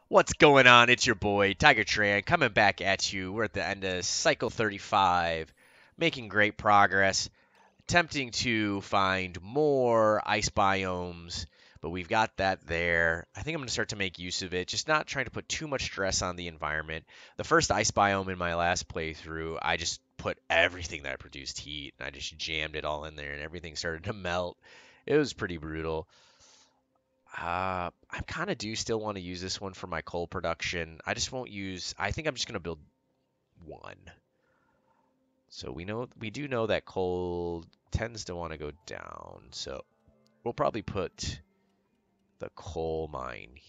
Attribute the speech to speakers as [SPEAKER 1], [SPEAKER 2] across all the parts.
[SPEAKER 1] What's going on? It's your boy, Tiger Tran, coming back at you. We're at the end of cycle 35, making great progress, attempting to find more ice biomes, but we've got that there. I think I'm going to start to make use of it, just not trying to put too much stress on the environment. The first ice biome in my last playthrough, I just put everything that produced heat, and I just jammed it all in there, and everything started to melt. It was pretty brutal. I kind of do still want to use this one for my coal production. I just won't use. I think I'm just gonna build one. So we do know that coal tends to want to go down. So we'll probably put the coal mine,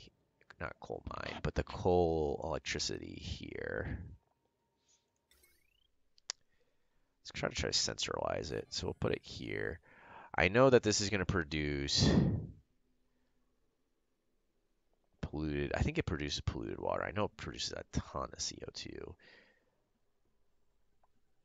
[SPEAKER 1] not coal mine, but the coal electricity here. Let's try to centralize it. So we'll put it here. I know that this is going to produce polluted. I think it produces polluted water. I know it produces a ton of CO2.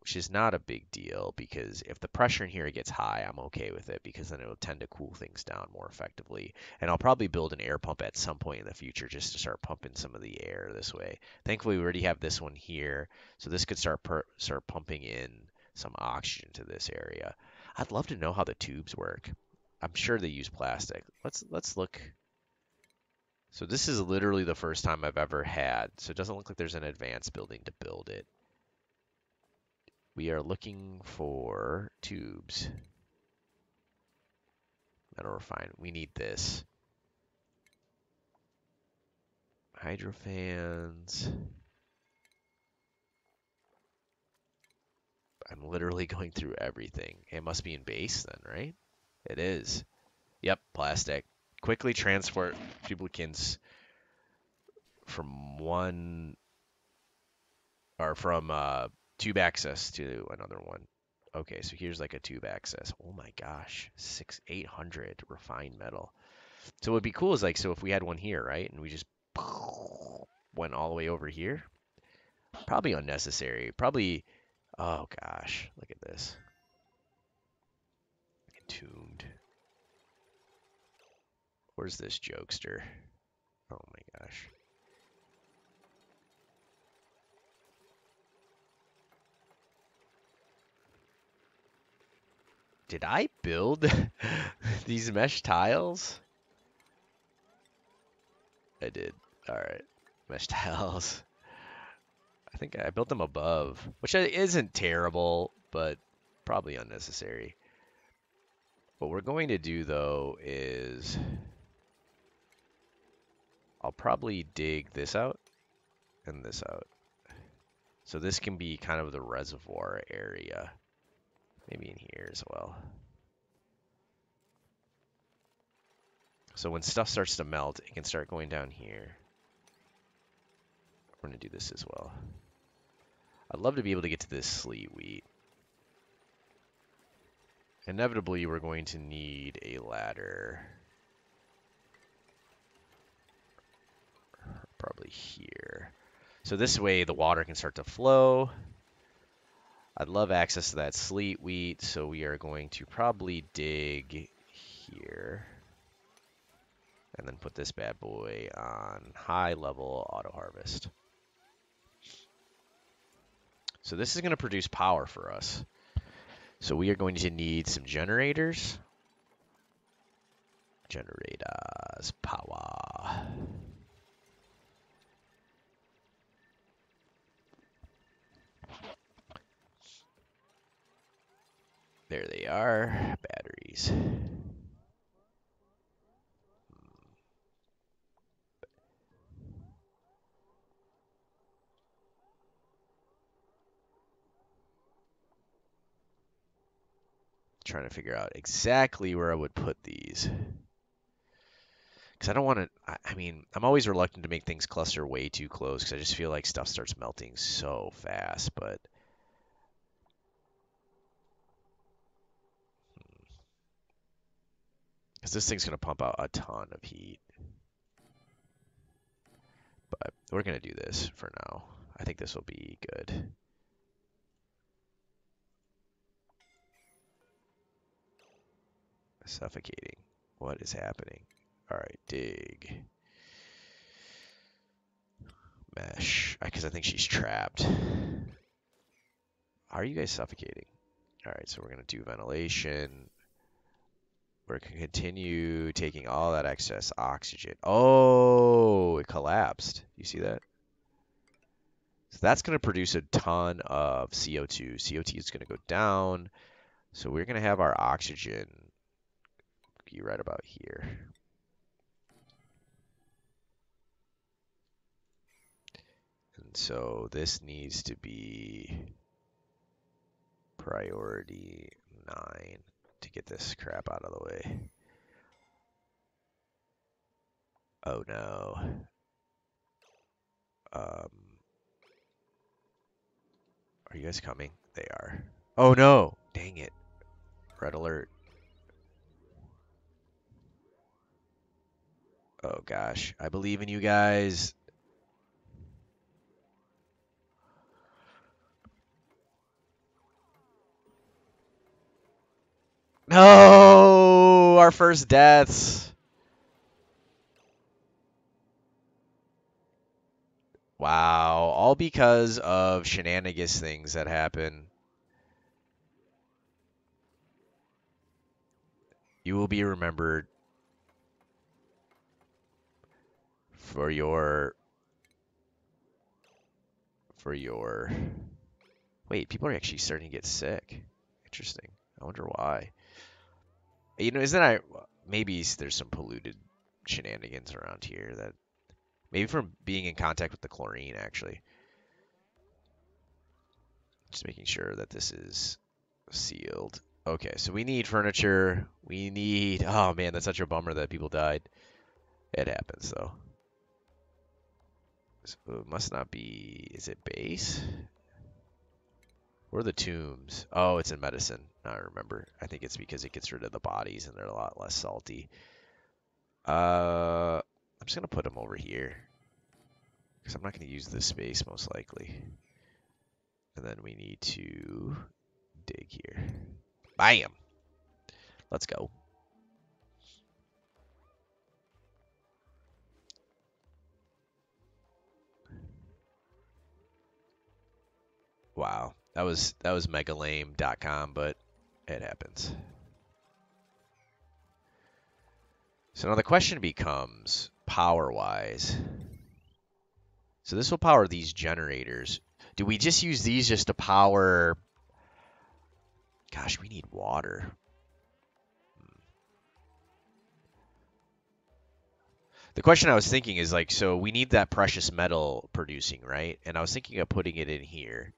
[SPEAKER 1] Which is not a big deal because if the pressure in here gets high, I'm okay with it because then it will tend to cool things down more effectively. And I'll probably build an air pump at some point in the future just to start pumping some of the air this way. Thankfully, we already have this one here, so this could start pumping in some oxygen to this area. I'd love to know how the tubes work. I'm sure they use plastic. Let's look. So this is literally the first time I've ever had. So it doesn't look like there's an advanced building to build it. We are looking for tubes. Metal refinement. We need this. Hydro fans. I'm literally going through everything. It must be in base then, right? It is. Yep, plastic. Quickly transport duplicants from one or from tube access to another one. Okay, so here's like a tube access. Oh my gosh, 800 refined metal. So what would be cool is like, so if we had one here, right, and we just went all the way over here, probably unnecessary. Probably, oh gosh, look at this. Entombed. Where's this jokester? Oh my gosh. Did I build these mesh tiles? I did. All right. Mesh tiles. I think I built them above, which isn't terrible, but probably unnecessary. What we're going to do though is I'll probably dig this out and this out. So this can be kind of the reservoir area. Maybe in here as well. So when stuff starts to melt, it can start going down here. We're going to do this as well. I'd love to be able to get to this sleet wheat. Inevitably, we're going to need a ladder. Probably here. So this way the water can start to flow. I'd love access to that sleet wheat, so we are going to probably dig here. And then put this bad boy on high level auto harvest. So this is going to produce power for us. So we are going to need some generators. Generators, power. There they are, batteries. Trying to figure out exactly where I would put these. Because I don't want to, I mean, I'm always reluctant to make things cluster way too close because I just feel like stuff starts melting so fast, but because this thing's going to pump out a ton of heat. But we're going to do this for now. I think this will be good. Suffocating. What is happening? All right, dig. Mesh, because I think she's trapped. How are you guys suffocating? All right, so we're gonna do ventilation. We're gonna continue taking all that excess oxygen. Oh, it collapsed. You see that? So that's gonna produce a ton of CO2. CO2 is gonna go down. So we're gonna have our oxygen be right about here. And so this needs to be priority 9 to get this crap out of the way. Oh no. Are you guys coming? They are. Oh no! Dang it. Red alert. Oh gosh. I believe in you guys. No! Our first deaths. Wow. All because of shenanigans things that happen. You will be remembered for your wait, people are actually starting to get sick. Interesting. I wonder why. You know, isn't I maybe there's some polluted shenanigans around here that maybe from being in contact with the chlorine actually. Just making sure that this is sealed. Okay, so we need furniture. We need oh man, that's such a bummer that people died. It happens though. So it must not be is it base? Where are the tombs? Oh, it's in medicine. Now I remember. I think it's because it gets rid of the bodies and they're a lot less salty. I'm just gonna put them over here because I'm not gonna use this space most likely. And then we need to dig here. Bam! Let's go. Wow, that was megalame.com, but it happens. So now the question becomes power-wise. So this will power these generators. Do we just use these just to power? Gosh, we need water. The question I was thinking is like, so we need that precious metal producing, right? And I was thinking of putting it in here.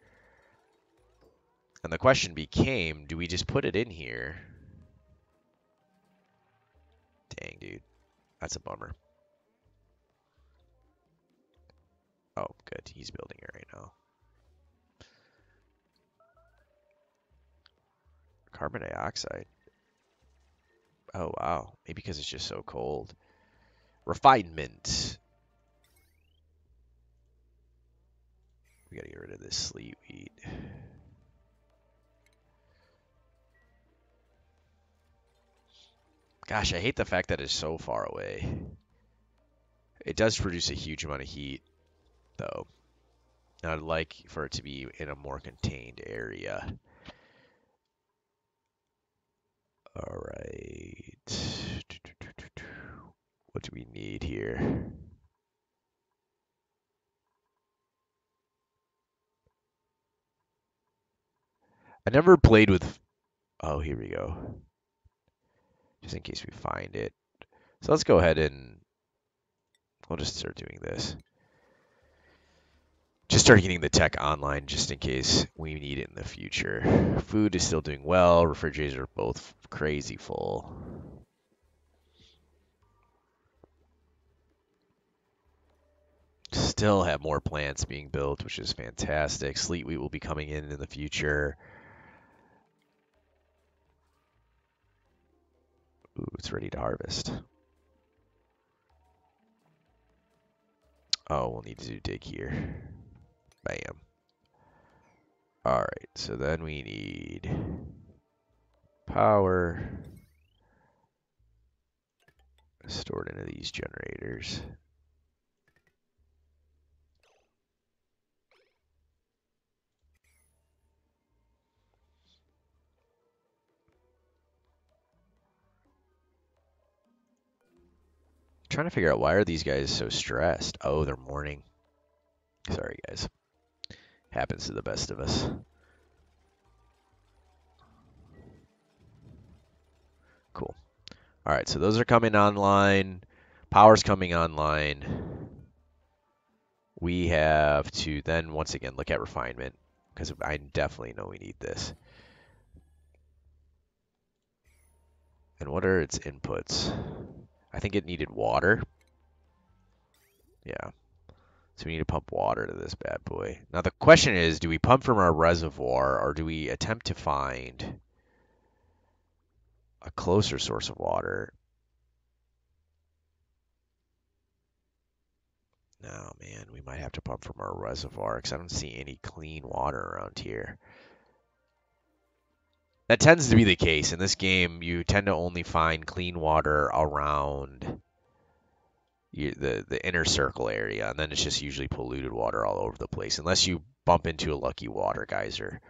[SPEAKER 1] And the question became, do we just put it in here? Dang, dude. That's a bummer. Oh, good. He's building it right now. Carbon dioxide. Oh, wow. Maybe because it's just so cold. Refinement. We gotta get rid of this sleet wheat. Gosh, I hate the fact that it's so far away. It does produce a huge amount of heat, though. I'd like for it to be in a more contained area. All right. What do we need here? I never played with... Oh, here we go. Just in case we find it. So let's go ahead and... We'll just start doing this. Just start getting the tech online just in case we need it in the future. Food is still doing well. Refrigerators are both crazy full. Still have more plants being built, which is fantastic. Sleet wheat will be coming in the future. Ooh, it's ready to harvest. Oh, we'll need to dig here. Bam. All right, so then we need power stored into these generators. Trying to figure out why are these guys so stressed? Oh, they're mourning. Sorry, guys. Happens to the best of us. Cool. All right, so those are coming online. Power's coming online. We have to then once again look at refinement because I definitely know we need this. And what are its inputs? I think it needed water. Yeah. So we need to pump water to this bad boy. Now the question is, do we pump from our reservoir or do we attempt to find a closer source of water? No, man, we might have to pump from our reservoir because I don't see any clean water around here. That tends to be the case. In this game, you tend to only find clean water around the inner circle area, and then it's just usually polluted water all over the place, unless you bump into a lucky water geyser,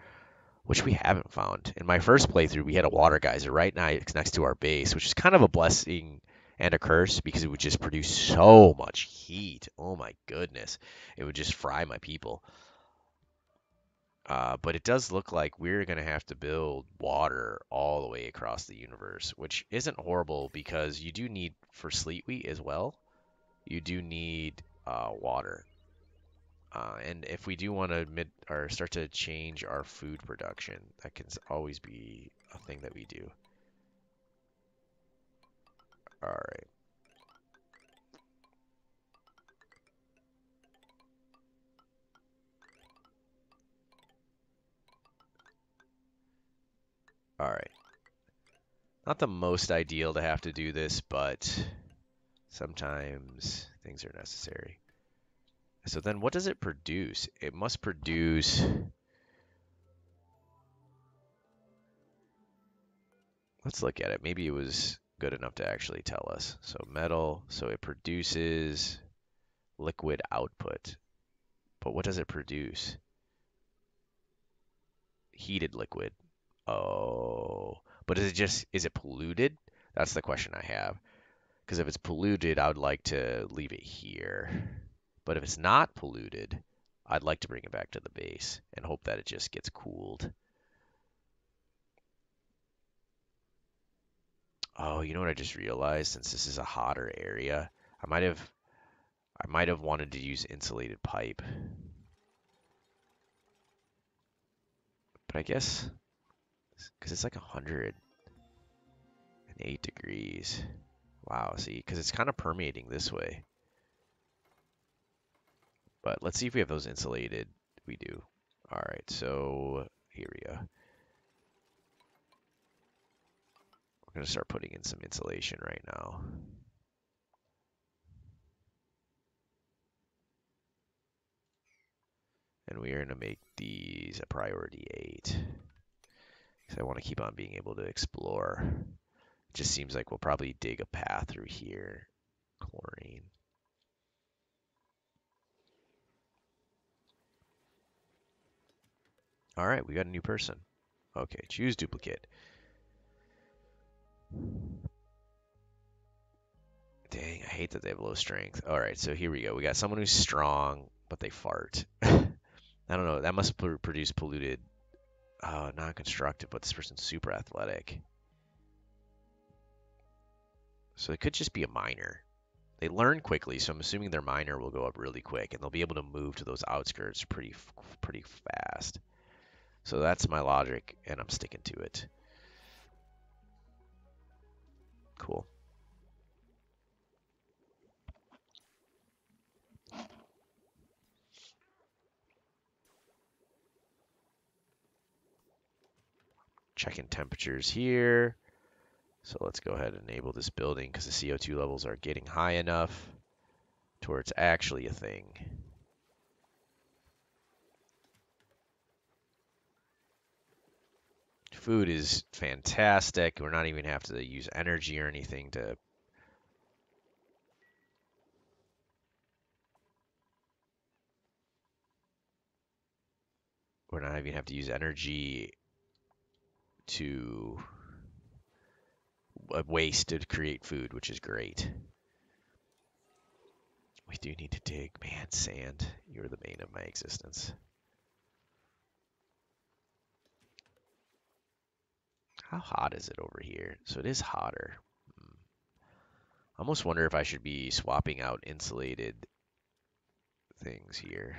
[SPEAKER 1] which we haven't found. In my first playthrough, we had a water geyser right next to our base, which is kind of a blessing and a curse because it would just produce so much heat. Oh my goodness. It would just fry my people. But it does look like we're going to have to build water all the way across the universe, which isn't horrible because you do need, for sleet wheat as well, you do need water. And if we do want to start to change our food production, that can always be a thing that we do. All right. All right. Not the most ideal to have to do this, but sometimes things are necessary. So then what does it produce? It must produce... Let's look at it. Maybe it was good enough to actually tell us. So metal, so it produces liquid output. But what does it produce? Heated liquid. Oh, but is it polluted? That's the question I have. Because if it's polluted, I would like to leave it here. But if it's not polluted, I'd like to bring it back to the base and hope that it just gets cooled. Oh, you know what I just realized? Since this is a hotter area, I might have wanted to use insulated pipe. But I guess because it's like 108 degrees. Wow, see, because it's kind of permeating this way. But let's see if we have those insulated. We do. All right, so here we go. We're going to start putting in some insulation right now. And we are going to make these a priority 8. Because I want to keep on being able to explore. It just seems like we'll probably dig a path through here. Chlorine. All right, we got a new person. Okay, choose duplicate. Dang, I hate that they have low strength. All right, so here we go. We got someone who's strong, but they fart. I don't know. That must produce polluted. Oh, non-constructive, but this person's super athletic. So it could just be a miner. They learn quickly, so I'm assuming their miner will go up really quick, and they'll be able to move to those outskirts pretty fast. So that's my logic, and I'm sticking to it. Cool. Checking temperatures here. So let's go ahead and enable this building because the CO2 levels are getting high enough to where it's actually a thing. Food is fantastic. We're not even have to use energy or anything to... We're not even have to use energy to waste to create food, which is great. We do need to dig. Man, sand. You're the bane of my existence. How hot is it over here? So it is hotter. I almost wonder if I should be swapping out insulated things here.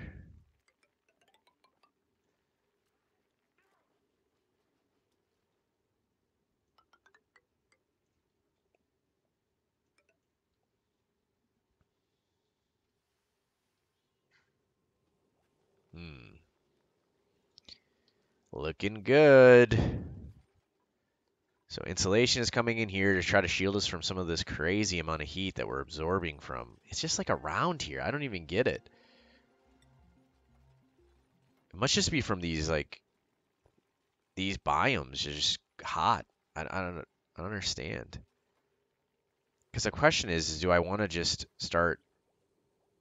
[SPEAKER 1] Looking good. So insulation is coming in here to try to shield us from some of this crazy amount of heat that we're absorbing from. It's just like around here. I don't even get it. It must just be from these these biomes are just hot. I don't understand. Because the question is do I want to just start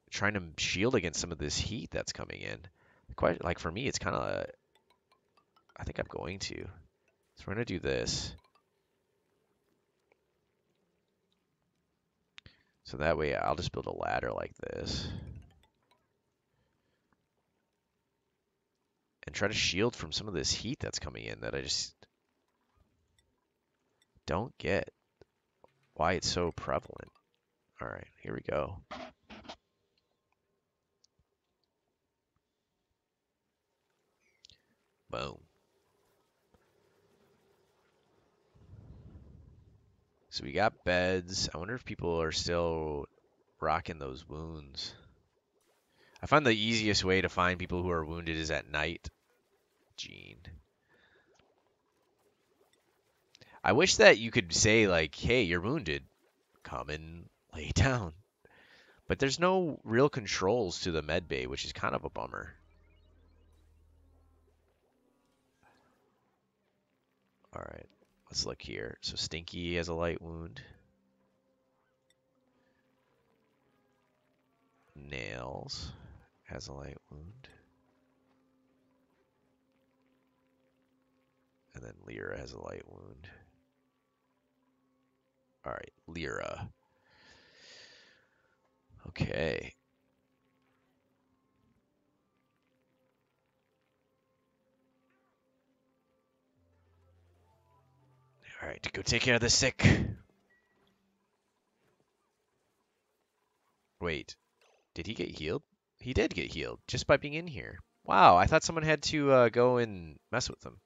[SPEAKER 1] trying to shield against some of this heat that's coming in? Quite like for me, it's kind of. I think I'm going to. So we're gonna do this. So that way I'll just build a ladder like this. And try to shield from some of this heat that's coming in that I just don't get why it's so prevalent. All right, here we go. Boom. So we got beds. I wonder if people are still rocking those wounds. I find the easiest way to find people who are wounded is at night. Gene. I wish that you could say like, hey, you're wounded. Come and lay down. But there's no real controls to the med bay, which is kind of a bummer. All right, let's look here. So Stinky has a light wound. Nails has a light wound. And then Lyra has a light wound. All right, Lyra. Okay. All right, go take care of the sick. Wait, did he get healed? He did get healed just by being in here. Wow, I thought someone had to go and mess with him.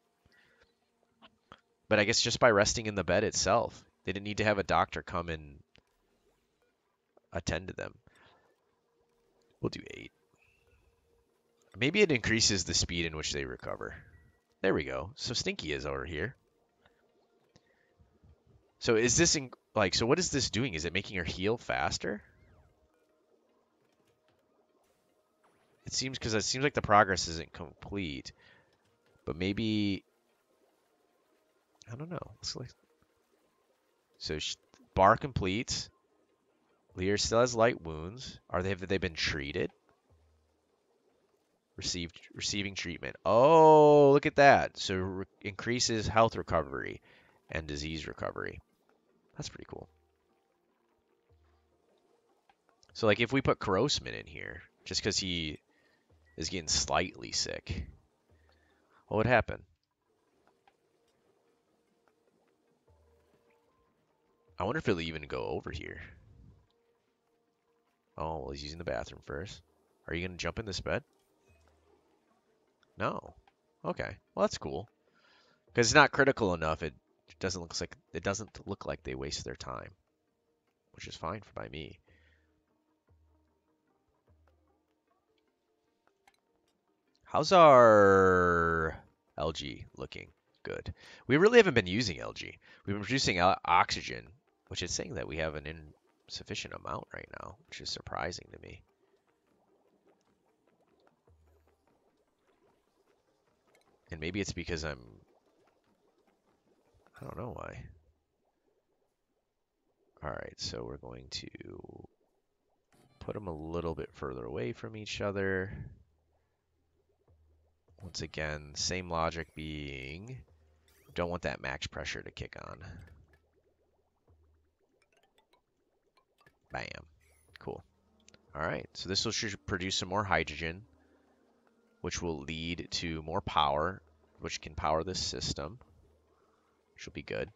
[SPEAKER 1] But I guess just by resting in the bed itself. They didn't need to have a doctor come and attend to them. We'll do 8. Maybe it increases the speed in which they recover. There we go. So Stinky is over here. So is this so what is this doing? Is it making her heal faster? It seems like the progress isn't complete. But maybe I don't know. So bar completes. Lear still has light wounds. Have they been treated? Receiving treatment. Oh, look at that. So increases health recovery and disease recovery. That's pretty cool. So like if we put Corrosman in here, just because he is getting slightly sick, what would happen? I wonder if it'll even go over here. Oh, well, he's using the bathroom first. Are you gonna jump in this bed? No. Okay. Well, that's cool. Because it's not critical enough. It doesn't look like they waste their time, which is fine by me. How's our LG looking? Good. We really haven't been using LG. We've been producing oxygen, which is saying that we have an insufficient amount right now, which is surprising to me. And maybe it's because I don't know why. All right, so we're going to put them a little bit further away from each other. Once again, same logic being, don't want that max pressure to kick on. Bam. Cool. All right, so this will should produce some more hydrogen, which will lead to more power, which can power this system, which will be good.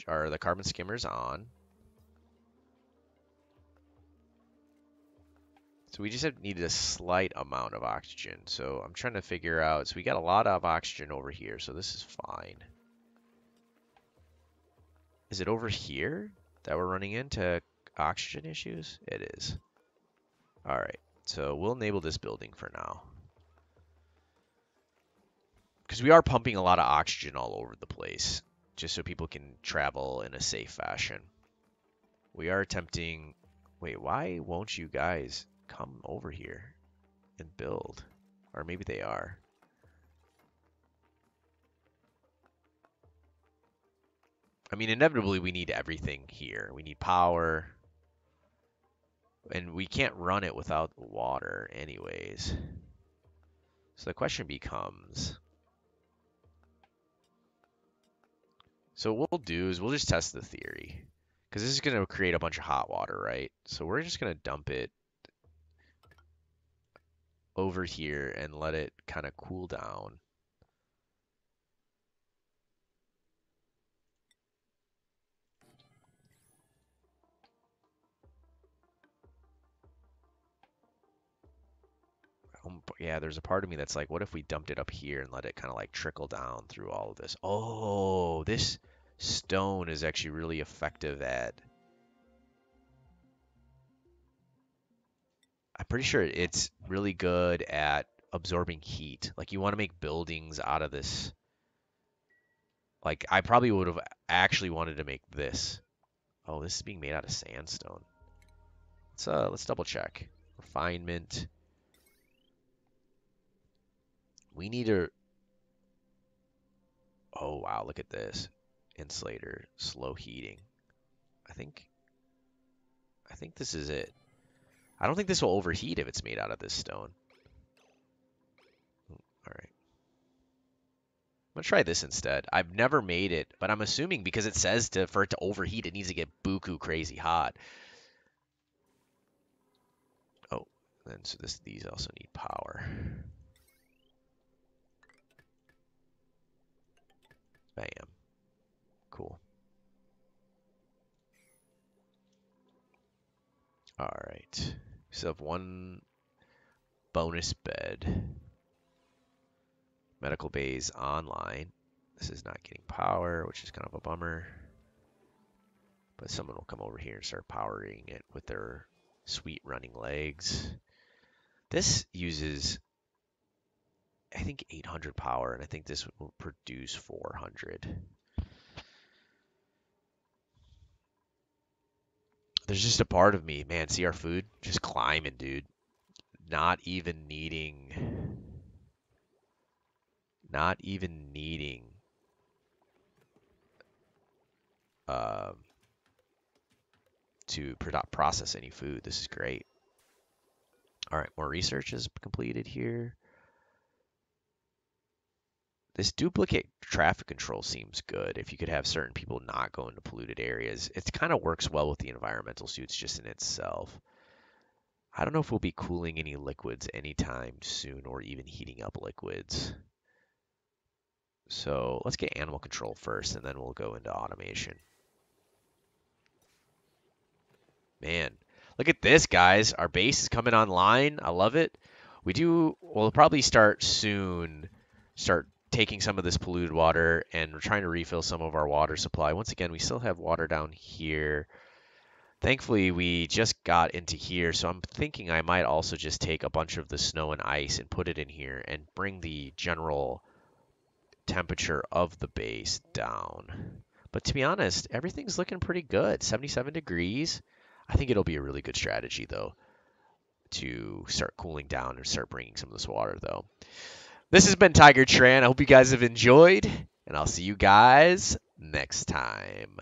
[SPEAKER 1] Or the carbon skimmer's on. So we just needed a slight amount of oxygen. So I'm trying to figure out, so we got a lot of oxygen over here, so this is fine. Is it over here that we're running into oxygen issues? It is. All right, so we'll enable this building for now. Because we are pumping a lot of oxygen all over the place, just so people can travel in a safe fashion. We are attempting... Wait, why won't you guys come over here and build? Or maybe they are. I mean, inevitably we need everything here. We need power. And we can't run it without water anyways. So the question becomes... So what we'll do is we'll just test the theory. Because this is going to create a bunch of hot water, right? So we're just going to dump it over here and let it kind of cool down. Yeah, there's a part of me that's like, what if we dumped it up here and let it kind of like trickle down through all of this? Oh, this stone is actually really effective at... I'm pretty sure it's really good at absorbing heat. Like you want to make buildings out of this. Like I probably would have actually wanted to make this. Oh, this is being made out of sandstone. Let's double check. Refinement. We need a... Oh wow, look at this. Insulator, slow heating. I think this is it. I don't think this will overheat if it's made out of this stone. All right. I'm gonna try this instead. I've never made it, but I'm assuming because it says for it to overheat, it needs to get buku crazy hot. Oh, and so these also need power. Bam. Cool. All right. So have one bonus bed. Medical bays online. This is not getting power, which is kind of a bummer. But someone will come over here and start powering it with their sweet running legs. This uses, I think, 800 power, and I think this will produce 400. There's just a part of me, man, see our food? Just climbing, dude. Not even needing to process any food. This is great. All right, more research is completed here. This duplicate traffic control seems good. If you could have certain people not go into polluted areas, it kind of works well with the environmental suits just in itself. I don't know if we'll be cooling any liquids anytime soon or even heating up liquids. So let's get animal control first and then we'll go into automation. Man, look at this, guys. Our base is coming online. I love it. We'll probably start soon, start taking some of this polluted water and we're trying to refill some of our water supply. Once again, we still have water down here. Thankfully, we just got into here, so I'm thinking I might also just take a bunch of the snow and ice and put it in here and bring the general temperature of the base down. But to be honest, everything's looking pretty good. 77 degrees. I think it'll be a really good strategy, though, to start cooling down and start bringing some of this water, though. This has been Tiger Tran. I hope you guys have enjoyed, and I'll see you guys next time.